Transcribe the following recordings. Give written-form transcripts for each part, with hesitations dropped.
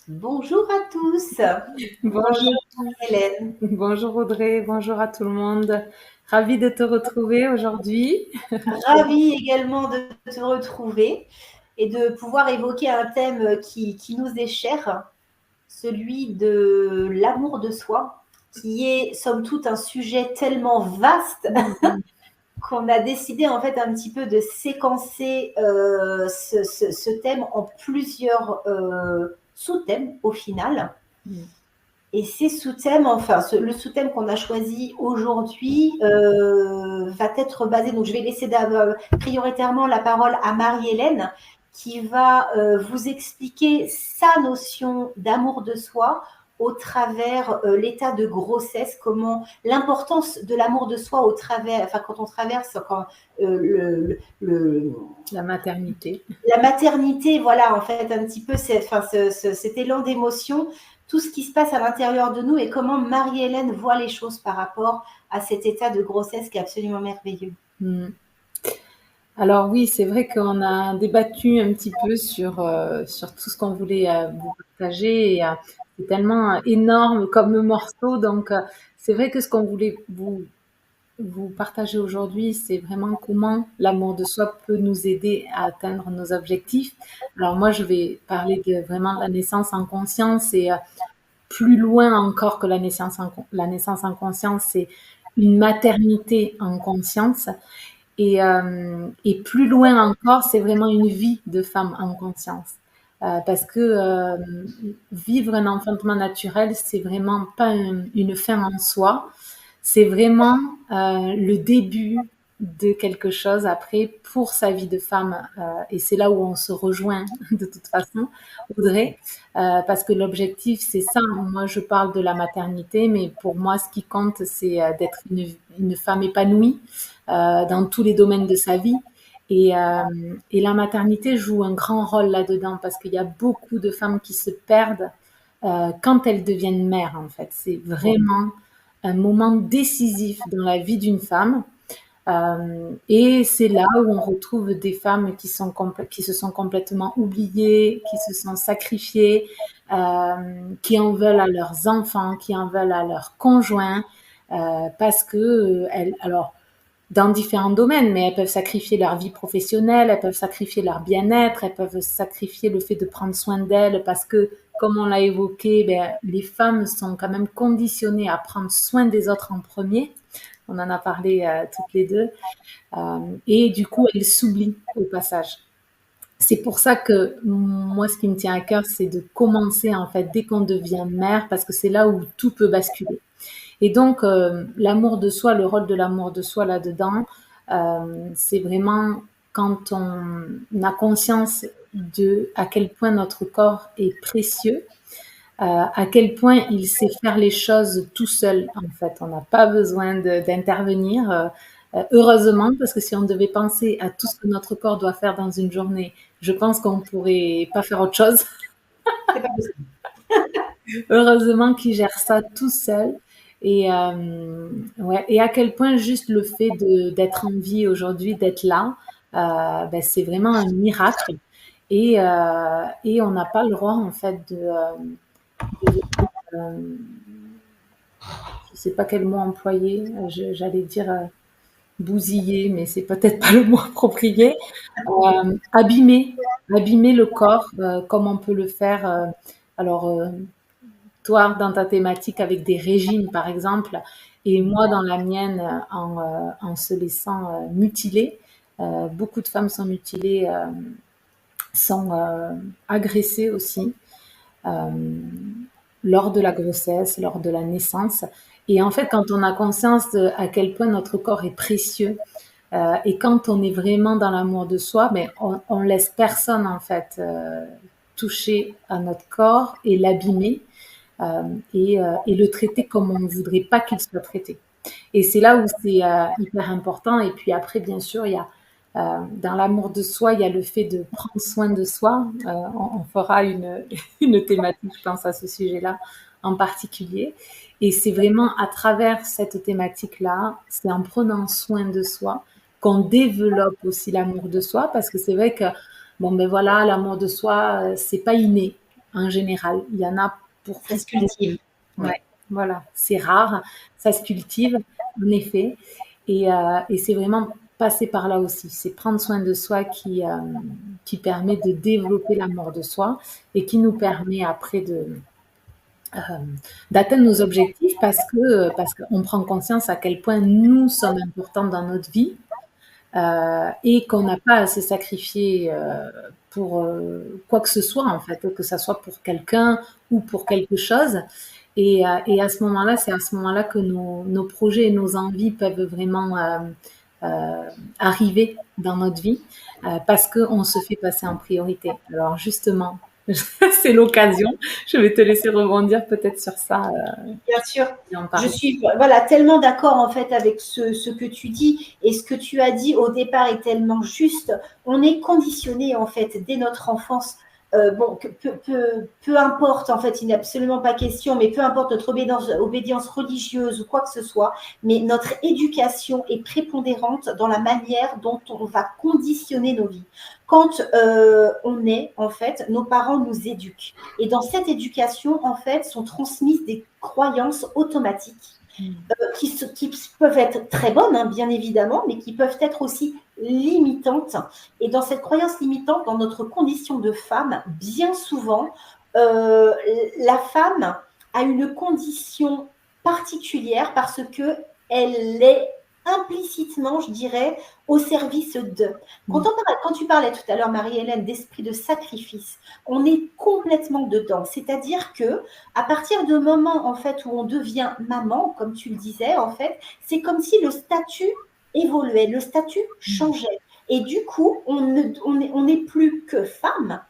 Bonjour à tous. Bonjour, Bonjour Hélène. bonjour Audrey, bonjour à tout le monde. Ravie de te retrouver aujourd'hui. Ravie également de te retrouver et de pouvoir évoquer un thème qui nous est cher, celui de l'amour de soi, qui est somme toute un sujet tellement vaste Mhm. qu'on a décidé en fait un petit peu de séquencer ce thème en plusieurs sous-thèmes au final. Et ces sous-thèmes, enfin, le sous-thème qu'on a choisi aujourd'hui va être basé. Donc, je vais laisser prioritairement la parole à Marie-Hélène, qui va vous expliquer sa notion d'amour de soi au travers l'état de grossesse, comment l'importance de l'amour de soi au travers, enfin, quand on traverse La maternité. la maternité, voilà, en fait, un petit peu cet élan d'émotion, tout ce qui se passe à l'intérieur de nous et comment Marie-Hélène voit les choses par rapport à cet état de grossesse qui est absolument merveilleux. Mm. Alors oui, c'est vrai qu'on a débattu un petit peu sur tout ce qu'on voulait vous partager et c'est tellement énorme comme morceau. Donc c'est vrai que ce qu'on voulait vous partager aujourd'hui, c'est vraiment comment l'amour de soi peut nous aider à atteindre nos objectifs. Alors moi, je vais parler de vraiment la naissance en conscience et plus loin encore que la naissance en conscience, c'est une maternité en conscience. Et plus loin encore, c'est vraiment une vie de femme en conscience. Parce que vivre un enfantement naturel, c'est vraiment pas une fin en soi, c'est vraiment le début de quelque chose après pour sa vie de femme. Et c'est là où on se rejoint de toute façon, Audrey, parce que l'objectif, c'est ça. Moi, je parle de la maternité, mais pour moi, ce qui compte, c'est d'être une femme épanouie dans tous les domaines de sa vie. Et la maternité joue un grand rôle là-dedans parce qu'il y a beaucoup de femmes qui se perdent quand elles deviennent mères, en fait. C'est vraiment un moment décisif dans la vie d'une femme. Et c'est là où on retrouve des femmes qui se sont complètement oubliées, qui se sont sacrifiées, qui en veulent à leurs enfants, qui en veulent à leurs conjoints, parce que alors dans différents domaines, mais elles peuvent sacrifier leur vie professionnelle, elles peuvent sacrifier leur bien-être, elles peuvent sacrifier le fait de prendre soin d'elles parce que, comme on l'a évoqué, ben, les femmes sont quand même conditionnées à prendre soin des autres en premier. On en a parlé toutes les deux. Et du coup, elles s'oublient au passage. C'est pour ça que moi, ce qui me tient à cœur, c'est de commencer en fait dès qu'on devient mère, parce que c'est là où tout peut basculer. Et donc, l'amour de soi, le rôle de l'amour de soi là-dedans, c'est vraiment quand on a conscience de à quel point notre corps est précieux, à quel point il sait faire les choses tout seul. En fait, on n'a pas besoin d'intervenir. Heureusement, parce que si on devait penser à tout ce que notre corps doit faire dans une journée, je pense qu'on pourrait pas faire autre chose. C'est pas possible. Heureusement qu'il gère ça tout seul. Et, ouais, et à quel point juste le fait d'être en vie aujourd'hui, d'être là, ben, c'est vraiment un miracle. Et on n'a pas le droit, en fait, de je sais pas quel mot employer, j'allais dire bousiller, mais c'est peut-être pas le mot approprié. Abîmer, abîmer le corps comme on peut le faire. Alors, toi, dans ta thématique avec des régimes, par exemple, et moi dans la mienne en se laissant mutiler. Beaucoup de femmes sont mutilées, sont agressées aussi euh, lors de la grossesse, lors de la naissance. Et en fait, quand on a conscience de à quel point notre corps est précieux, et quand on est vraiment dans l'amour de soi, mais on laisse personne en fait toucher à notre corps et l'abîmer et le traiter comme on ne voudrait pas qu'il soit traité. Et c'est là où c'est hyper important. Et puis après, bien sûr, il y a dans l'amour de soi, il y a le fait de prendre soin de soi. On fera une thématique, je pense, à ce sujet-là en particulier. Et c'est vraiment à travers cette thématique-là, c'est en prenant soin de soi qu'on développe aussi l'amour de soi, parce que c'est vrai que bon ben voilà, l'amour de soi, c'est pas inné. en général. Il y en a pour Ça qui se cultive. ouais, voilà, c'est rare, ça se cultive, en effet. Et c'est vraiment passer par là aussi. C'est prendre soin de soi qui permet de développer l'amour de soi et qui nous permet après euh, d'atteindre nos objectifs parce qu'on prend conscience à quel point nous sommes importants dans notre vie et qu'on n'a pas à se sacrifier pour quoi que ce soit en fait, que ça soit pour quelqu'un ou pour quelque chose. Et à ce moment-là, c'est à ce moment-là que nos projets et nos envies peuvent vraiment arriver dans notre vie parce qu'on se fait passer en priorité. Alors justement, c'est l'occasion. Je vais te laisser rebondir peut-être sur ça Bien sûr, et en je parler. suis voilà, tellement d'accord en fait avec ce que tu dis et ce que tu as dit au départ est tellement juste. On est conditionné en fait dès notre enfance. Bon, peu importe, en fait, il n'est absolument pas question, mais peu importe notre obédience religieuse ou quoi que ce soit, mais notre éducation est prépondérante dans la manière dont on va conditionner nos vies. Quand on est, en fait, nos parents nous éduquent. Et dans cette éducation, en fait, sont transmises des croyances automatiques qui peuvent être très bonnes, hein, bien évidemment, mais qui peuvent être aussi limitantes. Et dans cette croyance limitante, dans notre condition de femme, bien souvent, la femme a une condition particulière parce que elle est implicitement, je dirais, au service de. Quand tu parlais tout à l'heure, Marie-Hélène, d'esprit de sacrifice, on est complètement dedans. C'est-à-dire que à partir du moment en fait où on devient maman, comme tu le disais, en fait, c'est comme si le statut évoluait, le statut changeait. Et du coup, on n'est plus que femme,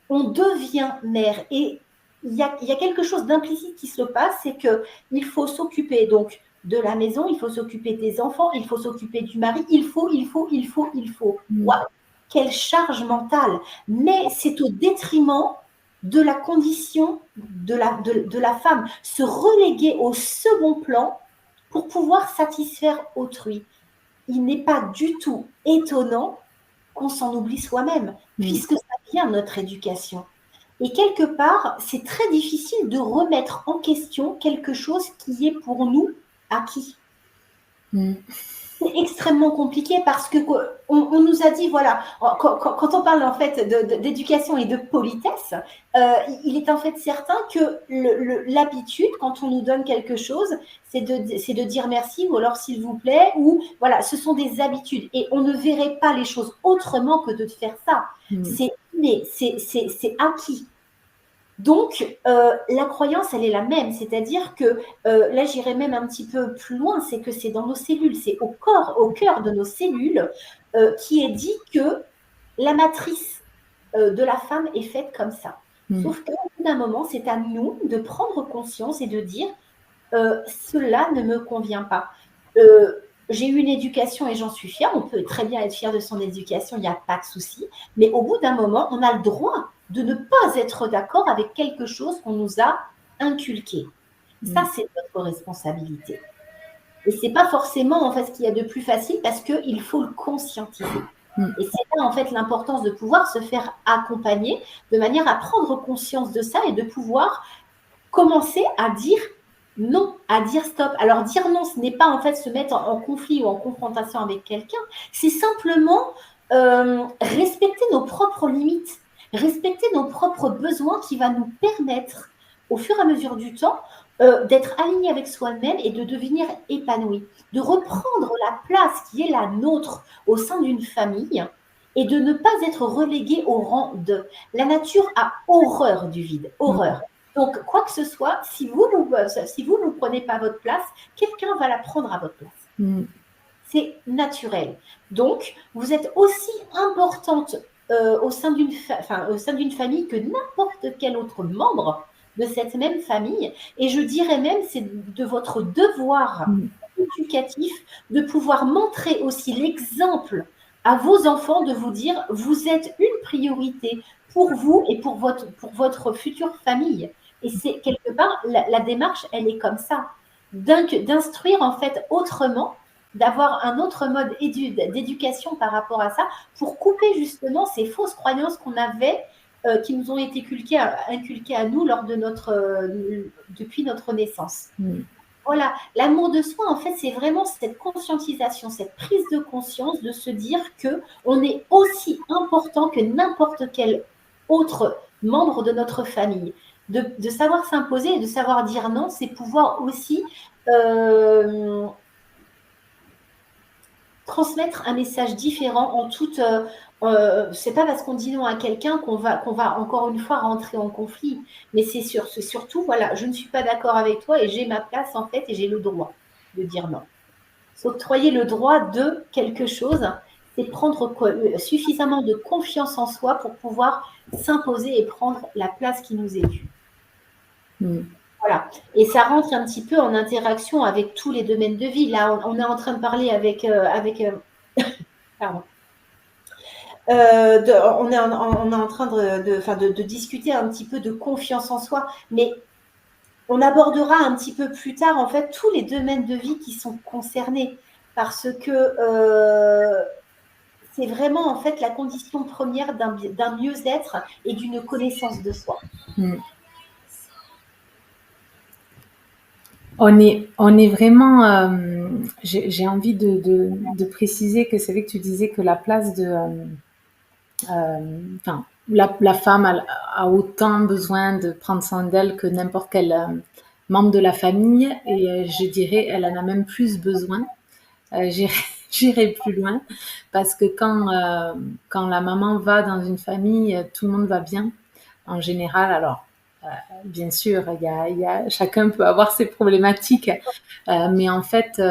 on devient mère. Et il y a quelque chose d'implicite qui se passe, c'est qu'il faut s'occuper donc de la maison, il faut s'occuper des enfants, il faut s'occuper du mari, il faut. Waouh, quelle charge mentale. Mais c'est au détriment de la condition de la femme, se reléguer au second plan pour pouvoir satisfaire autrui. Il n'est pas du tout étonnant qu'on s'en oublie soi-même, puisque ça vient de notre éducation. Et quelque part, c'est très difficile de remettre en question quelque chose qui est pour nous acquis. C'est extrêmement compliqué parce que on nous a dit, voilà, quand on parle en fait d'éducation et de politesse, il est en fait certain que l'habitude, quand on nous donne quelque chose, c'est de dire merci ou alors s'il vous plaît, ou voilà, ce sont des habitudes et on ne verrait pas les choses autrement que de faire ça. C'est inné, c'est acquis. Donc, la croyance, elle est la même. C'est-à-dire que, là, j'irais même un petit peu plus loin, c'est que c'est dans nos cellules, c'est au cœur de nos cellules, qui est dit que la matrice de la femme est faite comme ça. Sauf qu'au bout d'un moment, c'est à nous de prendre conscience et de dire, cela ne me convient pas. J'ai eu une éducation et j'en suis fière. On peut très bien être fier de son éducation, il n'y a pas de souci. Mais au bout d'un moment, on a le droit de ne pas être d'accord avec quelque chose qu'on nous a inculqué. Ça, c'est notre responsabilité. Et ce n'est pas forcément en fait, ce qu'il y a de plus facile parce qu'il faut le conscientiser. Et c'est là en fait l'importance de pouvoir se faire accompagner de manière à prendre conscience de ça et de pouvoir commencer à dire non, à dire stop. Alors dire non, ce n'est pas en fait se mettre en conflit ou en confrontation avec quelqu'un, c'est simplement respecter nos propres limites, respecter nos propres besoins qui va nous permettre au fur et à mesure du temps d'être aligné avec soi-même et de devenir épanoui, de reprendre la place qui est la nôtre au sein d'une famille et de ne pas être relégué au rang de. La nature a horreur du vide, horreur. Donc, quoi que ce soit, si vous ne prenez pas votre place, quelqu'un va la prendre à votre place. C'est naturel. Donc, vous êtes aussi importante au sein d'une famille que n'importe quel autre membre de cette même famille. Et je dirais même, c'est de votre devoir éducatif de pouvoir montrer aussi l'exemple à vos enfants, de vous dire, vous êtes une priorité pour vous et pour votre future famille. Et c'est quelque part, la démarche, elle est comme ça. D'instruire en fait autrement, d'avoir un autre mode d'éducation par rapport à ça, pour couper justement ces fausses croyances qu'on avait qui nous ont été inculquées à nous depuis notre naissance. Voilà, l'amour de soi, en fait, c'est vraiment cette conscientisation, cette prise de conscience de se dire qu'on est aussi important que n'importe quel autre membre de notre famille. De savoir s'imposer et de savoir dire non, c'est pouvoir aussi transmettre un message différent en toute... c'est pas parce qu'on dit non à quelqu'un qu'on va encore une fois rentrer en conflit, mais c'est surtout, voilà, je ne suis pas d'accord avec toi et j'ai ma place en fait et j'ai le droit de dire non. S'octroyer le droit de quelque chose, c'est prendre suffisamment de confiance en soi pour pouvoir s'imposer et prendre la place qui nous est due. Voilà. Et ça rentre un petit peu en interaction avec tous les domaines de vie. Là, on est en train de parler pardon. On est en train de discuter un petit peu de confiance en soi, mais on abordera un petit peu plus tard en fait tous les domaines de vie qui sont concernés parce que c'est vraiment en fait la condition première d'un mieux-être et d'une connaissance de soi. On est vraiment. J'ai envie de préciser que c'est vrai que tu disais que la place la femme a autant besoin de prendre soin d'elle que n'importe quel membre de la famille, et je dirais elle en a même plus besoin. J'irai plus loin parce que quand la maman va dans une famille, tout le monde va bien en général. Alors bien sûr, chacun peut avoir ses problématiques, mais en fait,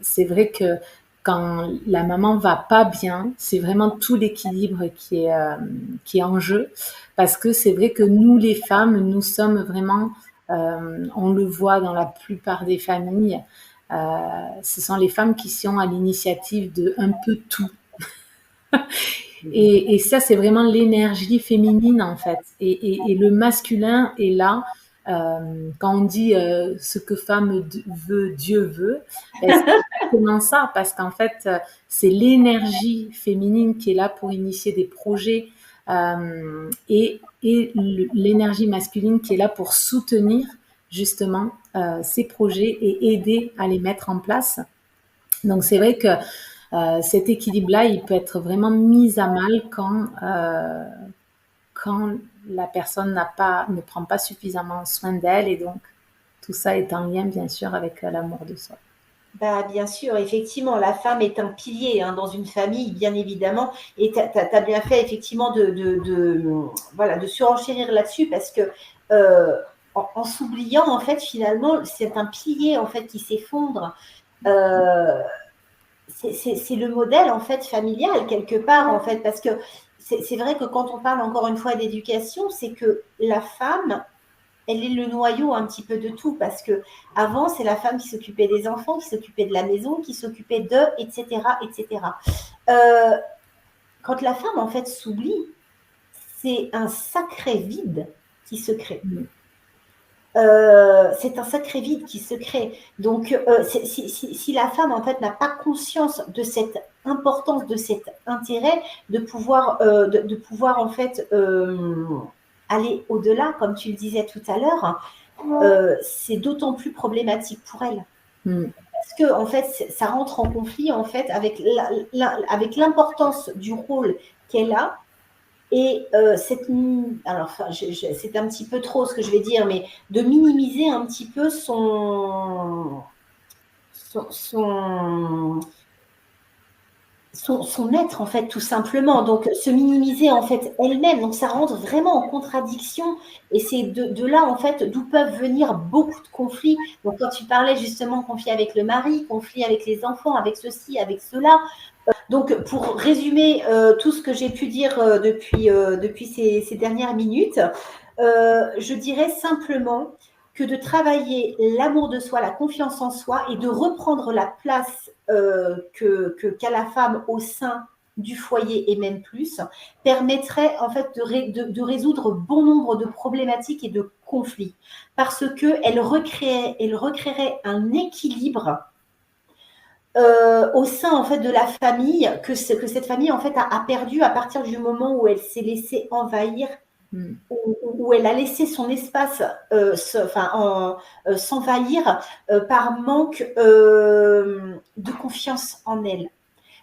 c'est vrai que quand la maman va pas bien, c'est vraiment tout l'équilibre qui est en jeu, parce que c'est vrai que nous, les femmes, nous sommes vraiment, on le voit dans la plupart des familles, ce sont les femmes qui sont à l'initiative de un peu tout. Et ça, c'est vraiment l'énergie féminine, en fait. Et le masculin est là. Quand on dit ce que femme veut, Dieu veut, ben, c'est exactement ça, parce qu'en fait, c'est l'énergie féminine qui est là pour initier des projets, et l'énergie masculine qui est là pour soutenir justement ces projets et aider à les mettre en place. Donc c'est vrai que cet équilibre-là, il peut être vraiment mis à mal quand la personne ne prend pas suffisamment soin d'elle, et donc tout ça est en lien bien sûr avec l'amour de soi. Bah, bien sûr, effectivement, la femme est un pilier dans une famille, bien évidemment, et tu as bien fait effectivement de surenchérir là-dessus parce que en s'oubliant, en fait, finalement, c'est un pilier en fait qui s'effondre. C'est le modèle en fait familial quelque part en fait, parce que c'est vrai que quand on parle encore une fois d'éducation, c'est que la femme, elle est le noyau un petit peu de tout, parce que avant c'est la femme qui s'occupait des enfants, qui s'occupait de la maison, qui s'occupait etc., etc. Quand la femme en fait s'oublie, c'est un sacré vide qui se crée. C'est un sacré vide qui se crée. Donc, si la femme en fait n'a pas conscience de cette importance, de cet intérêt, de pouvoir en fait aller au-delà, comme tu le disais tout à l'heure, c'est d'autant plus problématique pour elle. Parce que en fait, ça rentre en conflit en fait avec l'importance du rôle qu'elle a. Et c'est un petit peu trop ce que je vais dire, mais de minimiser un petit peu son être en fait, tout simplement. Donc se minimiser en fait elle-même, donc ça rentre vraiment en contradiction, et c'est de là en fait d'où peuvent venir beaucoup de conflits. Donc quand tu parlais justement conflit avec le mari, conflit avec les enfants, avec ceci, avec cela. Donc, pour résumer tout ce que j'ai pu dire depuis ces dernières minutes, je dirais simplement que de travailler l'amour de soi, la confiance en soi, et de reprendre la place qu'a la femme au sein du foyer et même plus, permettrait en fait de résoudre bon nombre de problématiques et de conflits, parce qu'elle recréerait un équilibre au sein en fait de la famille que cette famille en fait a perdu à partir du moment où elle s'est laissée envahir, où elle a laissé son espace s'envahir par manque de confiance en elle.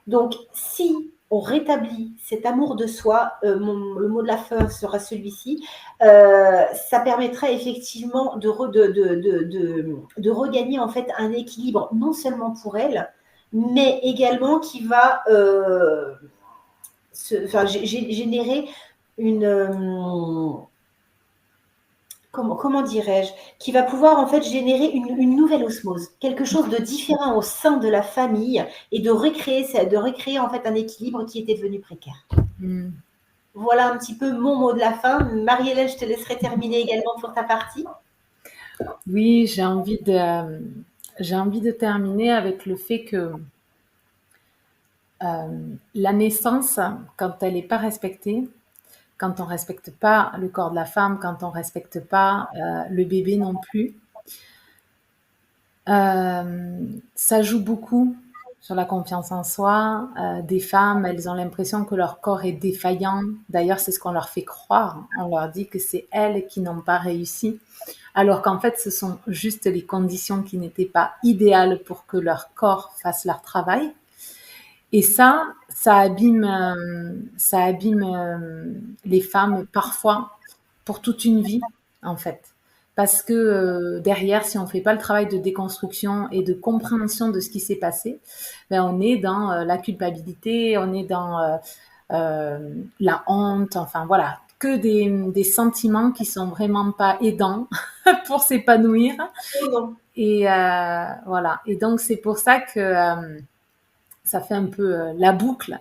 Donc, si on rétablit cet amour de soi, le mot de la fin sera celui-ci, ça permettrait effectivement de regagner en fait un équilibre, non seulement pour elle, mais également qui va générer une... comment dirais-je, qui va pouvoir en fait générer une nouvelle osmose, quelque chose de différent au sein de la famille et de recréer en fait un équilibre qui était devenu précaire. Voilà un petit peu mon mot de la fin. Marie-Hélène, je te laisserai terminer également pour ta partie. Oui, j'ai envie de terminer avec le fait que la naissance, quand elle n'est pas respectée, quand on ne respecte pas le corps de la femme, quand on ne respecte pas le bébé non plus, ça joue beaucoup sur la confiance en soi. Des femmes, elles ont l'impression que leur corps est défaillant. D'ailleurs, c'est ce qu'on leur fait croire. On leur dit que c'est elles qui n'ont pas réussi, alors qu'en fait, ce sont juste les conditions qui n'étaient pas idéales pour que leur corps fasse leur travail. Et ça abîme les femmes parfois pour toute une vie, en fait. Parce que derrière, si on ne fait pas le travail de déconstruction et de compréhension de ce qui s'est passé, ben on est dans la culpabilité, on est dans la honte, enfin voilà, que des sentiments qui sont vraiment pas aidants pour s'épanouir. Et voilà. Et donc, c'est pour ça que ça fait un peu la boucle.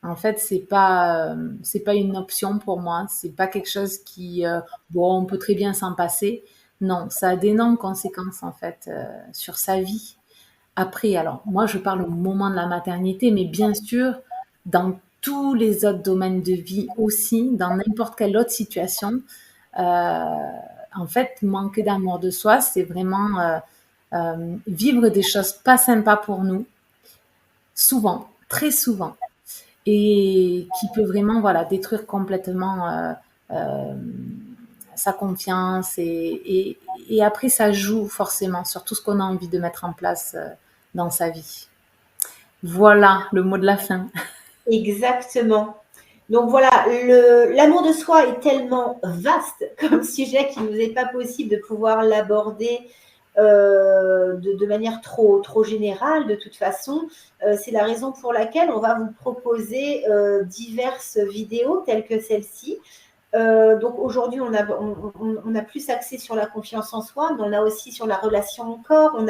En fait, c'est pas une option pour moi. C'est pas quelque chose qui, bon, on peut très bien s'en passer. Non, ça a d'énormes conséquences en fait sur sa vie. Après, alors moi, je parle au moment de la maternité, mais bien sûr, dans tous les autres domaines de vie aussi, dans n'importe quelle autre situation, en fait, manquer d'amour de soi, c'est vraiment vivre des choses pas sympas pour nous, souvent, très souvent, et qui peut vraiment voilà, détruire complètement sa confiance. Et après, ça joue forcément sur tout ce qu'on a envie de mettre en place dans sa vie. Voilà le mot de la fin. Exactement. Donc voilà, l'amour de soi est tellement vaste comme sujet qu'il ne nous est pas possible de pouvoir l'aborder de manière trop générale de toute façon. C'est la raison pour laquelle on va vous proposer diverses vidéos telles que celle-ci. Donc aujourd'hui, on a plus axé sur la confiance en soi, mais on a aussi sur la relation au corps.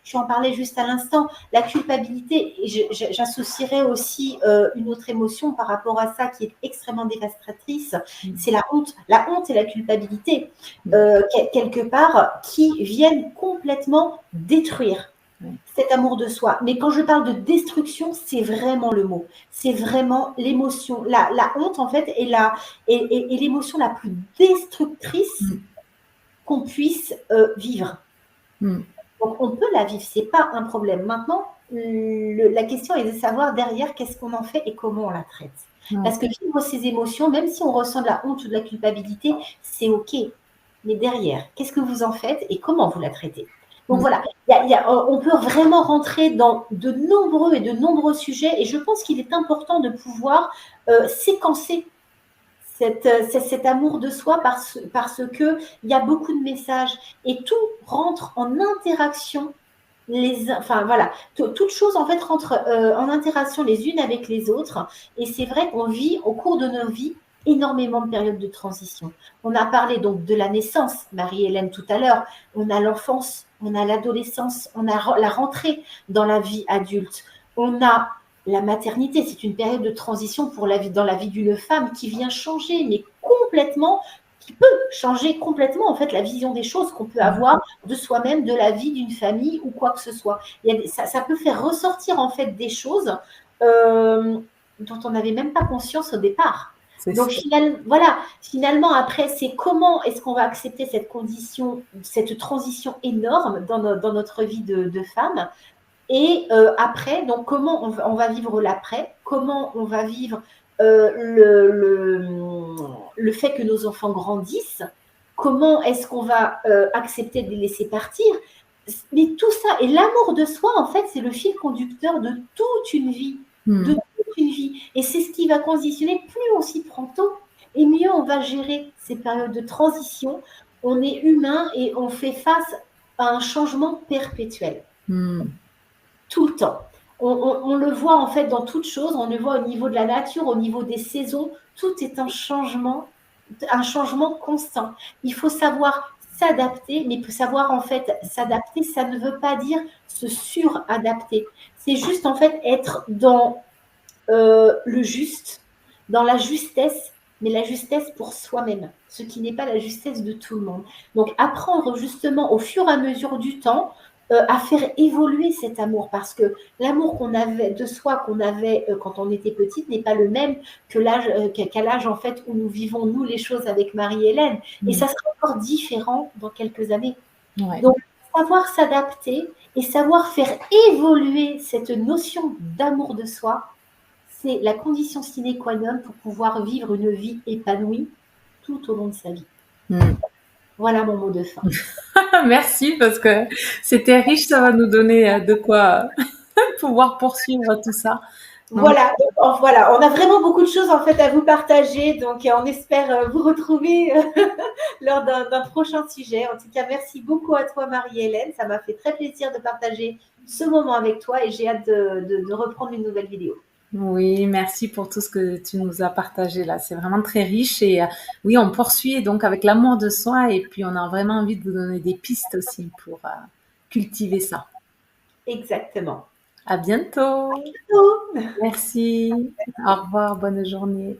Tu en parlais juste à l'instant, la culpabilité. Et j'associerais aussi une autre émotion par rapport à ça qui est extrêmement dévastatrice, c'est la honte. La honte et la culpabilité, quelque part, qui viennent complètement détruire cet amour de soi. Mais quand je parle de destruction, c'est vraiment le mot. C'est vraiment l'émotion. La honte, en fait, est l'émotion la plus destructrice qu'on puisse vivre. Donc, on peut la vivre, c'est pas un problème. Maintenant, la question est de savoir derrière qu'est-ce qu'on en fait et comment on la traite. Parce que vivre ces émotions, même si on ressent de la honte ou de la culpabilité, c'est OK. Mais derrière, qu'est-ce que vous en faites et comment vous la traitez? Donc voilà, on peut vraiment rentrer dans de nombreux sujets et je pense qu'il est important de pouvoir séquencer cet amour de soi parce qu'il y a beaucoup de messages et tout rentre en interaction. Toute chose en fait rentre en interaction les unes avec les autres et c'est vrai qu'on vit au cours de nos vies énormément de périodes de transition. On a parlé donc de la naissance, Marie-Hélène tout à l'heure, on a l'enfance, on a l'adolescence, on a la rentrée dans la vie adulte, on a la maternité, c'est une période de transition dans la vie d'une femme qui vient changer, mais complètement, qui peut changer complètement en fait la vision des choses qu'on peut avoir de soi-même, de la vie d'une famille ou quoi que ce soit. Ça peut faire ressortir en fait des choses dont on n'avait même pas conscience au départ. Donc finalement, après, c'est comment est-ce qu'on va accepter cette condition, cette transition énorme dans notre vie de femme. Et après, donc comment on va vivre l'après, comment on va vivre le fait que nos enfants grandissent, comment est-ce qu'on va accepter de les laisser partir. Mais tout ça, et l'amour de soi, en fait, c'est le fil conducteur de toute une vie. De toute une vie. Et c'est ce qui va conditionner, plus on s'y prend tôt, et mieux on va gérer ces périodes de transition. On est humain et on fait face à un changement perpétuel. Tout le temps. On le voit en fait dans toute chose, on le voit au niveau de la nature, au niveau des saisons, tout est un changement constant. Il faut savoir s'adapter, mais savoir en fait s'adapter, ça ne veut pas dire se suradapter. C'est juste en fait être dans le juste, dans la justesse, mais la justesse pour soi-même, ce qui n'est pas la justesse de tout le monde. Donc apprendre justement au fur et à mesure du temps à faire évoluer cet amour, parce que l'amour qu'on avait de soi, qu'on avait quand on était petite, n'est pas le même que qu'à l'âge en fait où nous vivons nous les choses avec Marie-Hélène, et ça sera encore différent dans quelques années. Ouais. Donc savoir s'adapter et savoir faire évoluer cette notion d'amour de soi, c'est la condition sine qua non pour pouvoir vivre une vie épanouie tout au long de sa vie. Voilà mon mot de fin. Merci, parce que c'était riche, ça va nous donner de quoi pouvoir poursuivre tout ça. Donc, voilà, voilà, on a vraiment beaucoup de choses en fait à vous partager, donc on espère vous retrouver lors d'un prochain sujet. En tout cas, merci beaucoup à toi Marie-Hélène, ça m'a fait très plaisir de partager ce moment avec toi et j'ai hâte de reprendre une nouvelle vidéo. Oui, merci pour tout ce que tu nous as partagé là. C'est vraiment très riche et oui, on poursuit donc avec l'amour de soi et puis on a vraiment envie de vous donner des pistes aussi pour cultiver ça. Exactement. À bientôt. À bientôt. Merci. Au revoir. Bonne journée.